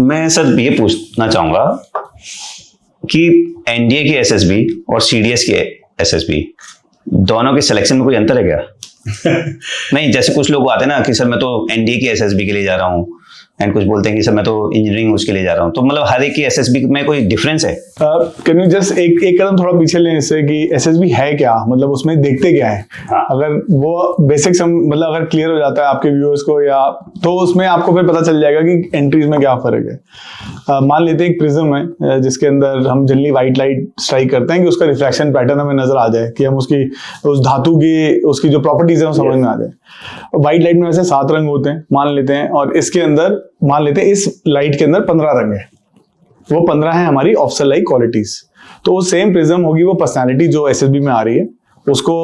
मैं सर ये पूछना चाहूंगा कि एनडीए की एसएसबी और सीडीएस की एसएसबी दोनों के सिलेक्शन में कोई अंतर है क्या? नहीं, जैसे कुछ लोग आते हैं ना कि सर मैं तो एनडीए की एसएसबी के लिए जा रहा हूँ, एंड कुछ बोलते हैं कि सर मैं तो इंजीनियरिंग उसके लिए जा रहा हूँ, तो मतलब हर एक की एसएसबी में कोई डिफरेंस है? कैन यू जस्ट एक कदम थोड़ा पीछे लें इससे कि एसएसबी है क्या, मतलब उसमें देखते क्या है? हाँ। अगर वो बेसिक मतलब अगर क्लियर हो जाता है आपके व्यूअर्स को, या तो उसमें आपको फिर पता चल जाएगा कि एंट्रीज में क्या फर्क है। मान लेते हैं एक प्रिज्म है जिसके अंदर हम जनरली व्हाइट लाइट स्ट्राइक करते हैं कि उसका रिफ्रैक्शन पैटर्न हमें नजर आ जाए, कि हम उसकी उस धातु की उसकी जो प्रॉपर्टीज है वो समझ में आ जाए। व्हाइट लाइट में वैसे 7 रंग होते हैं मान लेते हैं, और इसके अंदर मान लेते हैं इस लाइट के अंदर 15 रंग है, वो 15 है हमारी ऑफसेट लाइट क्वालिटीज। तो वो सेम प्रिज्म होगी, वो पर्सनालिटी जो एसएसबी में आ रही है उसको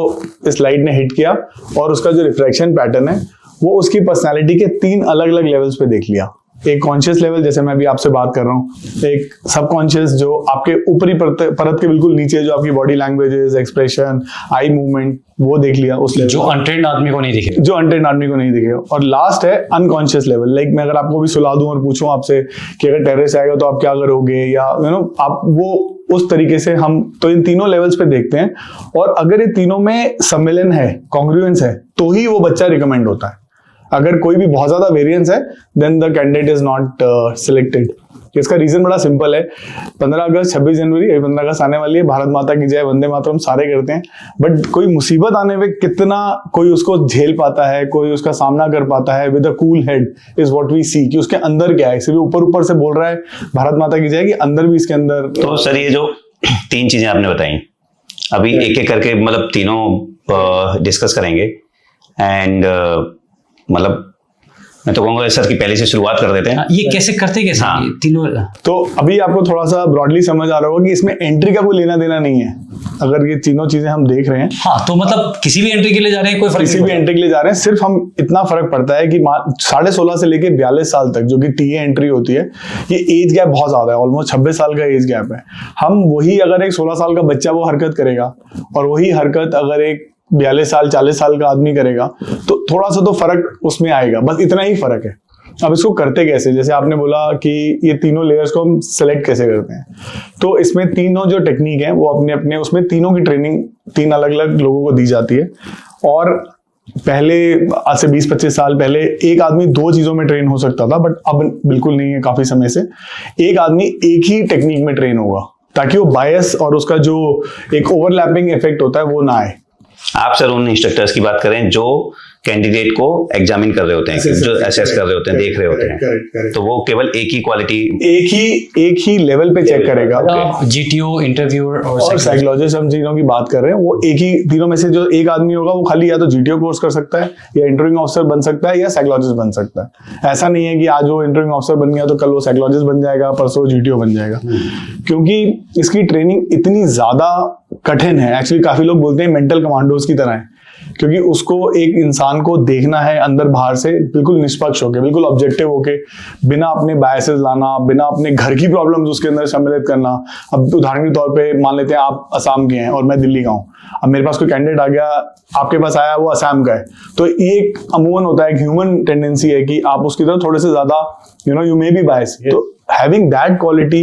इस लाइट ने हिट किया, और उसका जो रिफ्रैक्शन पैटर्न है वो उसकी पर्सनालिटी के 3 अलग अलग लेवल्स पे देख लिया। एक कॉन्शियस लेवल जैसे मैं अभी आपसे बात कर रहा हूँ, एक सबकॉन्शियस जो आपके ऊपरी परत के बिल्कुल नीचे जो आपकी body languages, expression, eye movement, वो देख लिया उस लेवल, जो अनट्रेन्ड आदमी को नहीं दिखेगा, जो अनट्रेन्ड आदमी को नहीं दिखेगा। और लास्ट है अनकॉन्शियस लेवल। लाइक मैं अगर आपको भी सुला दूं और पूछूं आपसे कि अगर टेररिस्ट आएगा तो आप क्या करोगे, या आप वो उस तरीके से हम तो इन तीनों लेवल्स पे देखते हैं, और अगर ये तीनों में सम्मिलन है, कॉन्ग्रुएंस है, तो ही वो बच्चा रिकमेंड होता है। अगर कोई भी बहुत ज्यादा वेरिएंस है then the candidate is not selected. इसका रीजन बड़ा सिंपल है। 15 अगस्त, 26 जनवरी, 15 अगस्त आने वाली है, भारत माता की जय, वंदे मातरम सारे करते हैं, बट कोई मुसीबत आने पे कितना कोई उसको झेल पाता है, कोई उसका सामना कर पाता है with a cool head is what we see, कि उसके अंदर क्या है। सिर्फ ऊपर से बोल रहा है भारत माता की जय, कि अंदर भी इसके अंदर। तो सर ये जो 3 चीजें आपने बताई, अभी एक एक करके मतलब तीनों डिस्कस करेंगे, एंड मतलब मैं तो कहूँगा सर कि पहले से शुरुआत कर देते हैं। ये कैसे करते कैसे? हाँ। ये तीनों तो अभी आपको थोड़ा सा ब्रॉडली समझ आ रहा होगा कि इसमें एंट्री का कोई लेना देना नहीं है। अगर ये तीनों चीजें हम देख रहे हैं, हाँ, तो मतलब किसी भी एंट्री के लिए जा रहे हैं, कोई फर्क किसी भी एंट्री के लिए जा रहे हैं, सिर्फ हम इतना फर्क पड़ता है कि 16.5 से लेके 42 साल तक जो कि टीए एंट्री होती है, ये एज गैप बहुत ज्यादा है, ऑलमोस्ट 26 साल का एज गैप है। हम वही अगर एक 16 साल का बच्चा वो हरकत करेगा, और वही हरकत अगर एक 42 साल 40 साल का आदमी करेगा, तो थोड़ा सा तो फर्क उसमें आएगा, बस इतना ही फर्क है। अब इसको करते कैसे, जैसे आपने बोला कि ये तीनों लेयर्स को हम सेलेक्ट कैसे करते हैं, तो इसमें तीनों जो टेक्निक है वो अपने अपने, उसमें तीनों की ट्रेनिंग 3 अलग अलग लोगों को दी जाती है। और पहले आज से 20-25 साल पहले एक आदमी 2 चीजों में ट्रेन हो सकता था, बट अब बिल्कुल नहीं है। काफी समय से एक आदमी एक ही टेक्निक में ट्रेन होगा, ताकि वो बायस और उसका जो एक ओवरलैपिंग इफेक्ट होता है वो ना आए। आप सर उन इंस्ट्रक्टर्स की बात करें जो कैंडिडेट को एग्जामिन कर रहे होते हैं, जो असेस कर रहे होते हैं, देख रहे होते हैं, तो वो केवल एक ही क्वालिटी, एक ही लेवल पे चेक करेगा। जीटीओ, इंटरव्यूअर और साइकोलॉजिस्ट हम जिनों की बात कर रहे हैं, वो एक ही तीनों में से जो एक आदमी होगा वो खाली या तो जीटीओ कोर्स कर सकता है, या इंटरव्यूइंग ऑफिसर बन सकता है, या साइकोलॉजिस्ट बन सकता है। ऐसा नहीं है कि आज वो इंटरव्यूइंग ऑफिसर बन गया तो कल वो साइकोलॉजिस्ट बन जाएगा, परसों जीटीओ बन जाएगा, क्योंकि इसकी ट्रेनिंग इतनी ज्यादा कठिन है। एक्चुअली काफी लोग बोलते हैं मेंटल कमांडोज की तरह है, क्योंकि उसको एक इंसान को देखना है अंदर बाहर से बिल्कुल निष्पक्ष होके, बिल्कुल ऑब्जेक्टिव होके, बिना अपने बायसेस लाना, बिना अपने घर की प्रॉब्लम्स उसके अंदर सम्मिलित करना। अब उदाहरण के तौर पे मान लेते हैं आप असम के हैं और मैं दिल्ली का हूँ, अब मेरे पास कोई कैंडिडेट आ गया, आपके पास आया, वो असम का है, तो ये एक अमूमन होता है, एक ह्यूमन टेंडेंसी है कि आप उसकी तरफ थोड़े से ज्यादा यू मे बी बायस। तो having that quality,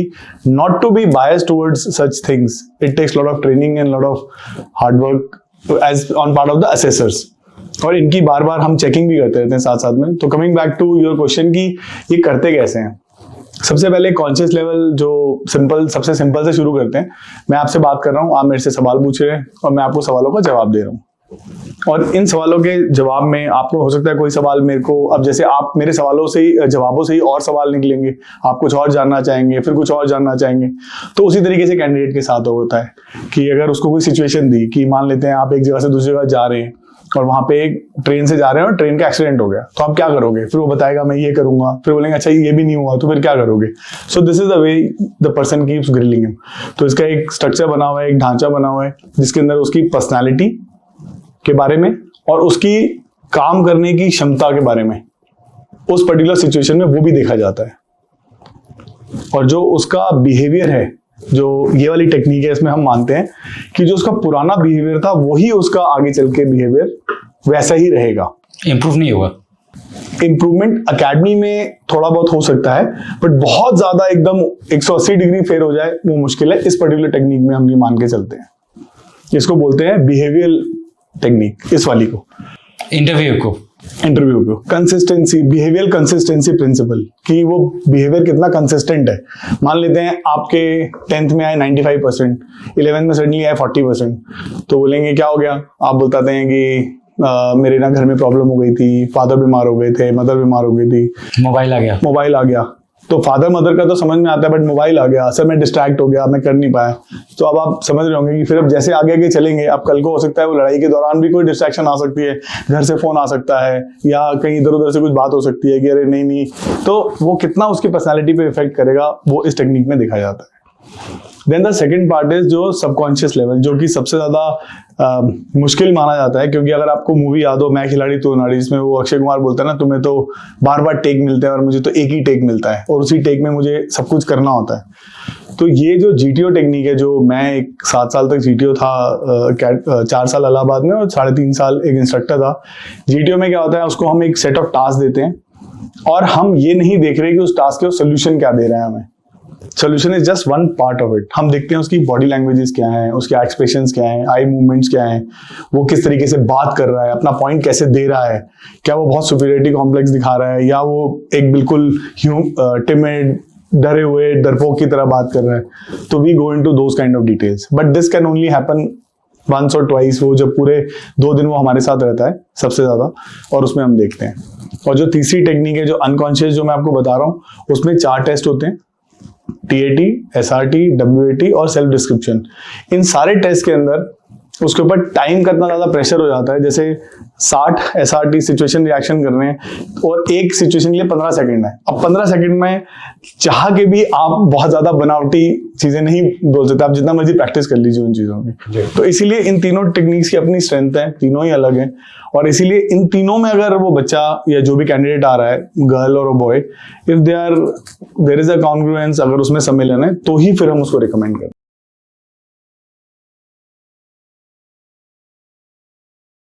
not to be biased towards such things, it takes a lot of training and a lot of hard work as on part of the assessors, और इनकी बार बार हम checking भी करते रहते हैं साथ साथ में। तो coming back to your question कि ये करते कैसे हैं, सबसे पहले कॉन्शियस लेवल जो सबसे सिंपल से शुरू करते हैं। मैं आपसे बात कर रहा हूँ, आप मेरे से सवाल पूछ रहे हैं और मैं आपको सवालों का जवाब दे रहा हूँ, और इन सवालों के जवाब में आपको हो सकता है कोई सवाल मेरे को, अब जैसे आप मेरे सवालों से ही, जवाबों से ही और सवाल निकलेंगे, आप कुछ और जानना चाहेंगे, फिर कुछ और जानना चाहेंगे। तो उसी तरीके से कैंडिडेट के साथ होता है कि अगर उसको कोई सिचुएशन दी कि मान लेते हैं आप एक जगह से दूसरी जगह जा रहे हैं और वहां पे एक ट्रेन से जा रहे हैं और ट्रेन का एक्सीडेंट हो गया, तो आप क्या करोगे? फिर वो बताएगा मैं ये करूंगा, फिर बोलेंगे अच्छा ये भी नहीं हुआ, तो फिर क्या करोगे? So this is the way the person keeps grilling him. तो इसका एक स्ट्रक्चर बना हुआ है, एक ढांचा बना हुआ है, जिसके अंदर उसकी पर्सनैलिटी के बारे में और उसकी काम करने की क्षमता के बारे में उस पर्टिकुलर सिचुएशन में वो भी देखा जाता है, और जो उसका बिहेवियर है, जो ये वाली टेक्निक है, इसमें हम मानते हैं कि जो उसका पुराना बिहेवियर था वही उसका आगे चल के बिहेवियर वैसा ही रहेगा, इंप्रूव नहीं होगा। इम्प्रूवमेंट एकेडमी में थोड़ा बहुत हो सकता है, बट बहुत ज्यादा एकदम 180 डिग्री फेर हो जाए वो मुश्किल है। इस पर्टिकुलर टेक्निक में हम ये मान के चलते हैं, इसको बोलते हैं बिहेवियरल टेक्निक। इस वाली को इंटरव्यू को कंसिस्टेंसी, बिहेवियर कंसिस्टेंसी प्रिंसिपल, कि वो बिहेवियर कितना कंसिस्टेंट है। मान लेते हैं आपके 10th में आए 95%, 11th में सडनली आए 40%, तो बोलेंगे क्या हो गया? आप बताते हैं कि मेरे ना घर में प्रॉब्लम हो गई थी, फादर बीमार हो गए थे, मदर बीमार हो गई थी, मोबाइल आ गया। तो फादर मदर का तो समझ में आता है, बट मोबाइल आ गया, सर मैं डिस्ट्रैक्ट हो गया, मैं कर नहीं पाया। तो अब आप समझ रहे होंगे कि फिर अब जैसे आगे आगे चलेंगे, अब कल को हो सकता है वो लड़ाई के दौरान भी कोई डिस्ट्रैक्शन आ सकती है, घर से फोन आ सकता है, या कहीं इधर उधर से कुछ बात हो सकती है कि अरे नहीं, तो वो कितना उसकी पर्सनैलिटी पे इफेक्ट करेगा वो इस टेक्निक में दिखाया जाता है। Then the second part is जो सबकॉन्शियस लेवल, जो कि सबसे ज्यादा मुश्किल माना जाता है, क्योंकि अगर आपको मूवी याद हो मैं खिलाड़ी तू अनाड़ी, जिसमें वो अक्षय कुमार बोलता है ना, तुम्हें तो बार बार टेक मिलते हैं और मुझे तो एक ही टेक मिलता है, और उसी टेक में मुझे सब कुछ करना होता है। तो ये जो जीटीओ टेक्निक है, जो मैं 7 साल तक जीटीओ था, 4 साल इलाहाबाद में और 3.5 साल एक इंस्ट्रक्टर था। जीटीओ में क्या होता है, उसको हम एक सेट ऑफ टास्क देते हैं और हम ये नहीं देख रहे कि उस टास्क के सोल्यूशन क्या दे रहे हैं हमें। Solution is just one part of it. हम देखते हैं उसकी बॉडी लैंग्वेजेस क्या हैं, उसके एक्सप्रेशंस क्या हैं, आई मूवमेंट्स क्या हैं, वो किस तरीके से बात कर रहा है, अपना पॉइंट कैसे दे रहा है, क्या वो बहुत सुपीरियरिटी कॉम्प्लेक्स दिखा रहा है, या वो एक बिल्कुल टिमिड, डरे हुए डरपोक की तरह बात कर रहा है। तो we go into those kind of details, but this can only happen once or twice, वो जब पूरे 2 दिन वो हमारे साथ रहता है सबसे ज्यादा, और उसमें हम देखते हैं। और जो तीसरी टेक्निक है जो अनकॉन्शियस, जो मैं आपको बता रहा हूँ, उसमें 4 टेस्ट होते हैं, TAT, SRT, WAT और सेल्फ डिस्क्रिप्शन। इन सारे टेस्ट के अंदर उसके ऊपर टाइम का इतना ज्यादा प्रेशर हो जाता है, जैसे 60 SRT सिचुएशन रिएक्शन कर रहे हैं और एक सिचुएशन के लिए 15 सेकंड है। अब 15 सेकंड में चाह के भी आप बहुत ज्यादा बनावटी चीजें नहीं बोल सकते, आप जितना मर्जी प्रैक्टिस कर लीजिए उन चीजों की। तो इसीलिए इन तीनों टेक्निक्स की अपनी स्ट्रेंथ है, तीनों ही अलग हैं, और इसीलिए इन तीनों में अगर वो बच्चा या जो भी कैंडिडेट आ रहा है, गर्ल और boy, if there is a congruence, अगर उसमें सम्मिलन है, तो ही फिर हम उसको रिकमेंड करते हैं।